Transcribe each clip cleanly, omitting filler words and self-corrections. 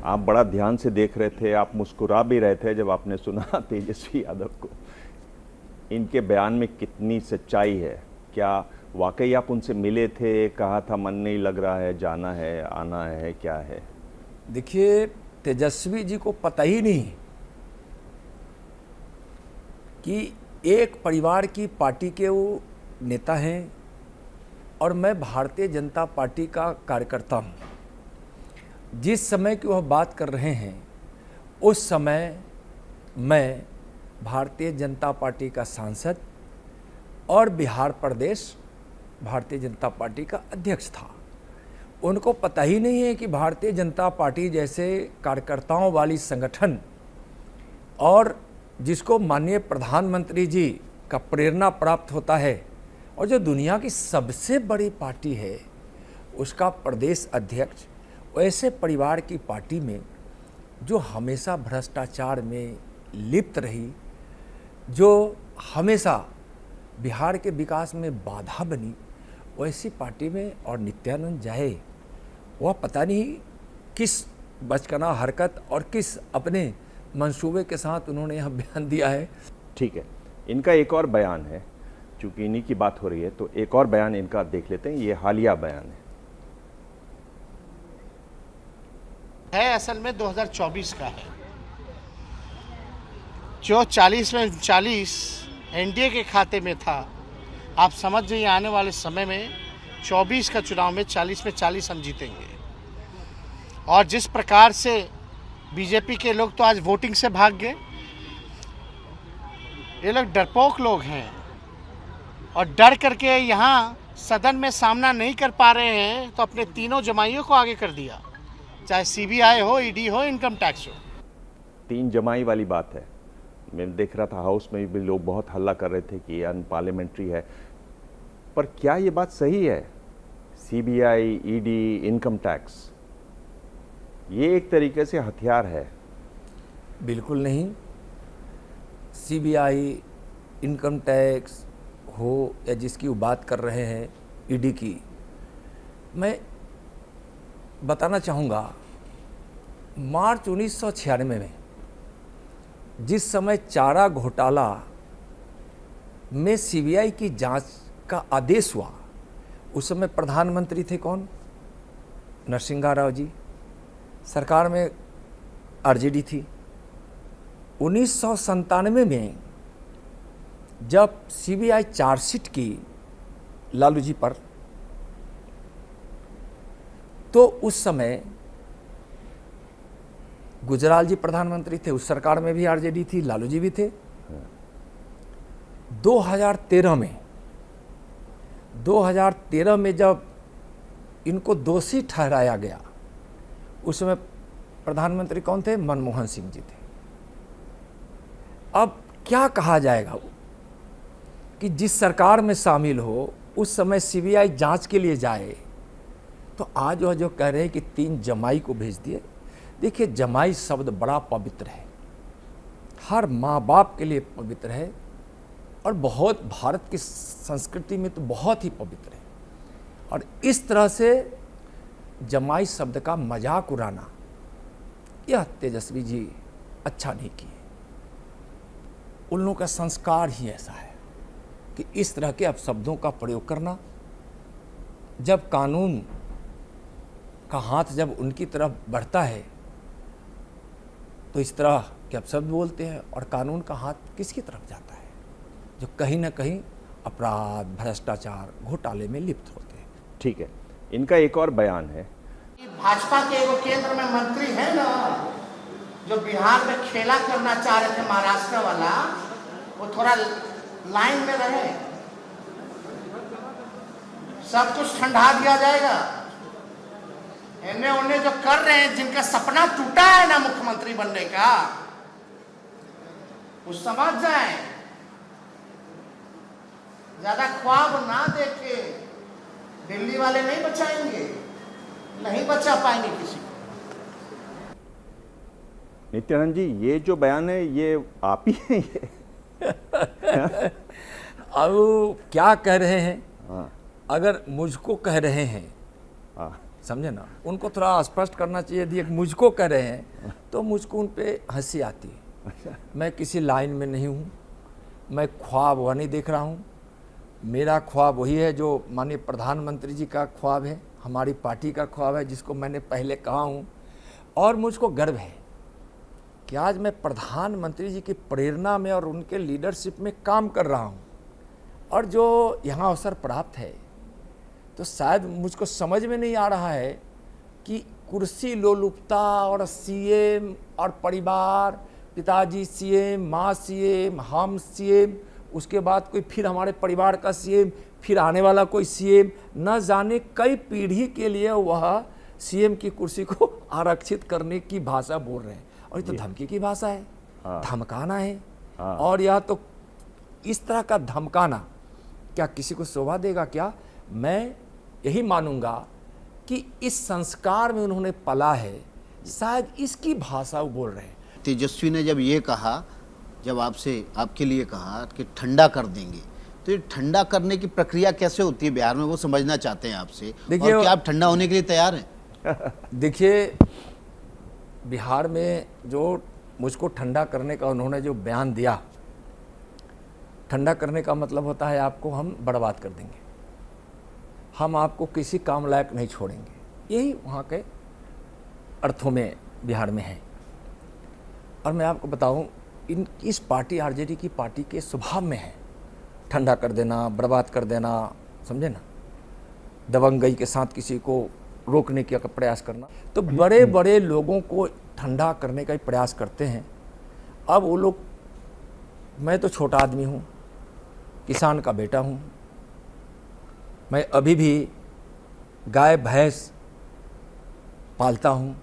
आप बड़ा ध्यान से देख रहे थे, आप मुस्कुरा भी रहे थे जब आपने सुना तेजस्वी यादव को। इनके बयान में कितनी सच्चाई है? क्या वाकई आप उनसे मिले थे, कहा था मन नहीं लग रहा है, जाना है, आना है, क्या है? देखिए, तेजस्वी जी को पता ही नहीं कि एक परिवार की पार्टी के वो नेता हैं और मैं भारतीय जनता पार्टी का कार्यकर्ता हूँ। जिस समय की वह बात कर रहे हैं उस समय मैं भारतीय जनता पार्टी का सांसद और बिहार प्रदेश भारतीय जनता पार्टी का अध्यक्ष था। उनको पता ही नहीं है कि भारतीय जनता पार्टी जैसे कार्यकर्ताओं वाली संगठन और जिसको माननीय प्रधानमंत्री जी का प्रेरणा प्राप्त होता है और जो दुनिया की सबसे बड़ी पार्टी है उसका प्रदेश अध्यक्ष ऐसे परिवार की पार्टी में जो हमेशा भ्रष्टाचार में लिप्त रही, जो हमेशा बिहार के विकास में बाधा बनी, वैसी पार्टी में और नित्यानंद जाए, वह पता नहीं किस बचकाना हरकत और किस अपने मंसूबे के साथ उन्होंने यह बयान दिया है। ठीक है, इनका एक और बयान है, चूंकि इन्हीं की बात हो रही है तो एक और बयान इनका देख लेते हैं। ये हालिया बयान है असल में 2024 का है, जो 40 में 40 एनडीए के खाते में था। आप समझ जाइए आने वाले समय में 24 का चुनाव में 40 में 40 हम जीतेंगे। और जिस प्रकार से बीजेपी के लोग तो आज वोटिंग से भाग गए, ये लोग डरपोक लोग हैं और डर करके यहाँ सदन में सामना नहीं कर पा रहे हैं तो अपने तीनों जमाइयों को आगे कर दिया, चाहे सीबीआई हो, ईडी हो, इनकम टैक्स हो। 3 जमाई वाली बात है। मैं देख रहा था हाउस में भी लोग बहुत हल्ला कर रहे थे कि अनपार्लियामेंट्री है, पर क्या ये बात सही है? सीबीआई, ईडी, इनकम टैक्स, ये एक तरीके से हथियार है। बिल्कुल नहीं। सीबीआई, इनकम टैक्स हो या जिसकी वो बात कर रहे हैं ईडी की, मैं बताना चाहूँगा मार्च 1996 में जिस समय चारा घोटाला में सीबीआई की जांच का आदेश हुआ, उस समय प्रधानमंत्री थे कौन? नरसिंह राव जी। सरकार में आरजेडी थी। 1997 में जब सीबीआई चार्जशीट की लालू जी पर, तो उस समय गुजराल जी प्रधानमंत्री थे, उस सरकार में भी आरजेडी थी, लालू जी भी थे। 2013 में जब इनको दोषी ठहराया गया, उस समय प्रधानमंत्री कौन थे? मनमोहन सिंह जी थे। अब क्या कहा जाएगा कि जिस सरकार में शामिल हो उस समय सीबीआई जांच के लिए जाए, तो आज वह जो कह रहे हैं कि 3 जमाई को भेज दिए। देखिए, जमाई शब्द बड़ा पवित्र है, हर माँ बाप के लिए पवित्र है और बहुत भारत की संस्कृति में तो बहुत ही पवित्र है। और इस तरह से जमाई शब्द का मजाक उड़ाना, यह तेजस्वी जी अच्छा नहीं किए। उन लोगों का संस्कार ही ऐसा है कि इस तरह के अपशब्दों का प्रयोग करना, जब कानून का हाथ जब उनकी तरफ बढ़ता है तो इस तरह के अपशब्द बोलते हैं, और कानून का हाथ किसकी तरफ जाता है? जो कहीं ना कहीं अपराध, भ्रष्टाचार, घोटाले में लिप्त होते हैं। ठीक है, इनका एक और बयान है। भाजपा के एगो केंद्र में मंत्री है ना, जो बिहार में खेला करना चाह रहे थे महाराष्ट्र वाला, वो थोड़ा लाइन में रहे, सब कुछ ठंडा दिया जाएगा। इन्हें उन्हें जो कर रहे हैं, जिनका सपना टूटा है ना मुख्यमंत्री बनने का, वो समझ जाए, ज्यादा ख्वाब ना देखे। दिल्ली वाले नहीं बचाएंगे, नहीं बचा पाएंगे किसी को। नित्यानंद जी, ये जो बयान है ये आप ही हैं ये? अब क्या कह रहे हैं? हाँ, अगर मुझको कह रहे हैं हाँ, समझे ना, उनको थोड़ा स्पष्ट करना चाहिए। यदि एक मुझको कह रहे हैं तो मुझको उन पे हंसी आती है। मैं किसी लाइन में नहीं हूँ, मैं ख्वाब वह नहीं देख रहा हूँ। मेरा ख्वाब वही है जो माननीय प्रधानमंत्री जी का ख्वाब है, हमारी पार्टी का ख्वाब है, जिसको मैंने पहले कहा हूँ। और मुझको गर्व है कि आज मैं प्रधानमंत्री जी की प्रेरणा में और उनके लीडरशिप में काम कर रहा हूँ। और जो यहाँ अवसर प्राप्त है तो शायद मुझको समझ में नहीं आ रहा है कि कुर्सी लोलुपता और सीएम और परिवार, पिताजी सीएम, माँ सीएम, हम सीएम, उसके बाद कोई फिर हमारे परिवार का सीएम, फिर आने वाला कोई सीएम, न जाने कई पीढ़ी के लिए वह सीएम की कुर्सी को आरक्षित करने की भाषा बोल रहे हैं। और ये तो धमकी की भाषा है, धमकाना है। और यह तो इस तरह का धमकाना क्या किसी को शोभा देगा क्या? मैं यही मानूंगा कि इस संस्कार में उन्होंने पला है, शायद इसकी भाषा वो बोल रहे हैं। तेजस्वी ने जब ये कहा, जब आपसे आपके लिए कहा कि ठंडा कर देंगे, तो ये ठंडा करने की प्रक्रिया कैसे होती है बिहार में, वो समझना चाहते हैं आपसे। देखिए, और क्या आप ठंडा होने के लिए तैयार हैं? देखिए, बिहार में जो मुझको ठंडा करने का उन्होंने जो बयान दिया, ठंडा करने का मतलब होता है आपको हम बर्बाद कर देंगे, हम आपको किसी काम लायक नहीं छोड़ेंगे। यही वहाँ के अर्थों में बिहार में है। और मैं आपको बताऊं, इस पार्टी आरजेडी की पार्टी के स्वभाव में है ठंडा कर देना, बर्बाद कर देना, समझे ना, दबंगई के साथ किसी को रोकने का प्रयास करना। तो बड़े बड़े लोगों को ठंडा करने का ही प्रयास करते हैं। अब वो लोग, मैं तो छोटा आदमी हूँ, किसान का बेटा हूँ, मैं अभी भी गाय भैंस पालता हूँ,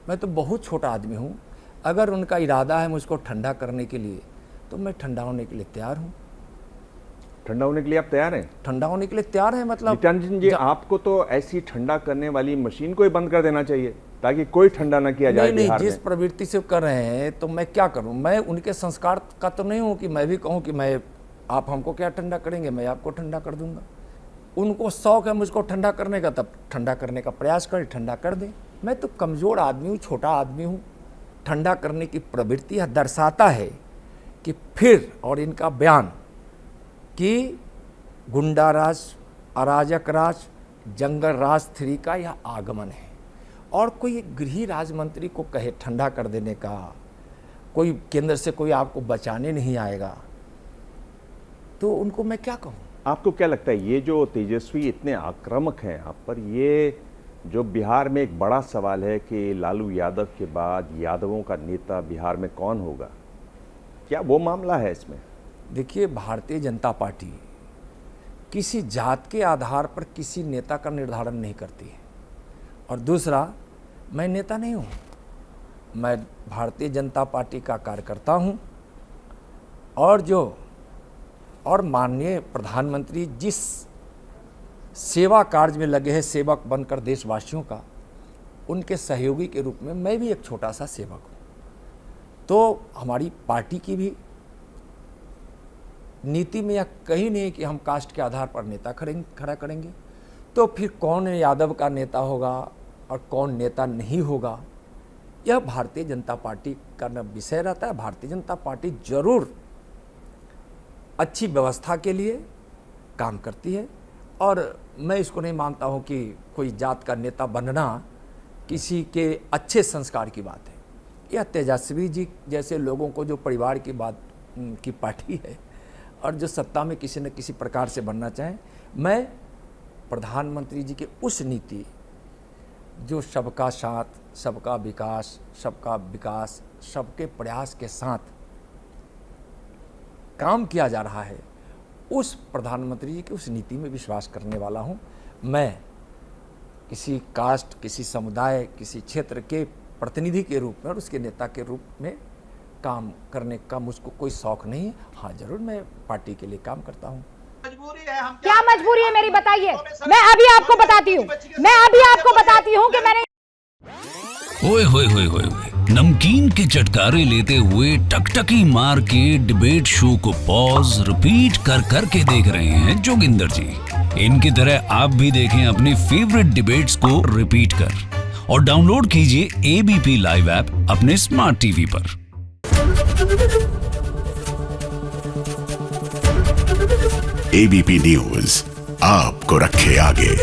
मैं तो बहुत छोटा आदमी हूँ। अगर उनका इरादा है मुझको ठंडा करने के लिए तो मैं ठंडा होने के लिए तैयार हूँ। ठंडा होने के लिए आप तैयार हैं? ठंडा होने के लिए तैयार है मतलब नित्यानंद जी, आपको तो ऐसी ठंडा करने वाली मशीन को ही बंद कर देना चाहिए ताकि कोई ठंडा ना किया जाए। नहीं, जिस प्रवृत्ति से कर रहे हैं तो मैं क्या करूं? मैं उनके संस्कार का तो नहीं हूं कि मैं भी कहूं कि मैं, आप हमको क्या ठंडा करेंगे, मैं आपको ठंडा कर दूंगा। उनको शौक है मुझको ठंडा करने का, तब ठंडा करने का प्रयास करें, ठंडा कर दें। मैं तो कमज़ोर आदमी हूँ, छोटा आदमी हूँ। ठंडा करने की प्रवृत्ति यह दर्शाता है कि फिर, और इनका बयान कि गुंडा राज, अराजक राज, जंगल राज 3 का यह आगमन है। और कोई गृह राज्य मंत्री को कहे ठंडा कर देने का, कोई केंद्र से कोई आपको बचाने नहीं आएगा, तो उनको मैं क्या कहूँ? आपको क्या लगता है, ये जो तेजस्वी इतने आक्रामक हैं आप पर, ये जो बिहार में एक बड़ा सवाल है कि लालू यादव के बाद यादवों का नेता बिहार में कौन होगा, क्या वो मामला है इसमें? देखिए, भारतीय जनता पार्टी किसी जात के आधार पर किसी नेता का निर्धारण नहीं करती है। और दूसरा, मैं नेता नहीं हूँ, मैं भारतीय जनता पार्टी का कार्यकर्ता हूँ। और माननीय प्रधानमंत्री जिस सेवा कार्य में लगे हैं, सेवक बनकर देशवासियों का, उनके सहयोगी के रूप में मैं भी एक छोटा सा सेवक हूँ। तो हमारी पार्टी की भी नीति में यह कहीं नहीं कि हम कास्ट के आधार पर नेता खड़ा करेंगे। तो फिर कौन यादव का नेता होगा और कौन नेता नहीं होगा, यह भारतीय जनता पार्टी का विषय रहता है। भारतीय जनता पार्टी जरूर अच्छी व्यवस्था के लिए काम करती है। और मैं इसको नहीं मानता हूँ कि कोई जात का नेता बनना किसी के अच्छे संस्कार की बात है। यह तेजस्वी जी जैसे लोगों को, जो परिवार की बात की पार्टी है और जो सत्ता में किसी न किसी प्रकार से बनना चाहें, मैं प्रधानमंत्री जी के उस नीति जो सबका साथ, सबका विकास, सबके प्रयास के साथ काम किया जा रहा है, उस प्रधानमंत्री जी की उस नीति में विश्वास करने वाला हूं। मैं किसी कास्ट, किसी समुदाय, किसी क्षेत्र के प्रतिनिधि के रूप में और उसके नेता के रूप में काम करने का मुझको कोई शौक नहीं है। हाँ, जरूर मैं पार्टी के लिए काम करता हूँ। क्या मजबूरी है मेरी, बताइए। मैं अभी आपको बताती हूँ कि मैंने ओए होए होए होए होए, नमकीन के चटकारे लेते हुए टकटकी मार के डिबेट शो को पॉज रिपीट कर करके देख रहे हैं जोगिंदर जी। इनकी तरह आप भी देखें अपनी फेवरेट डिबेट्स को रिपीट कर और डाउनलोड कीजिए एबीपी लाइव ऐप अपने स्मार्ट टीवी पर। एबीपी न्यूज आपको रखे आगे।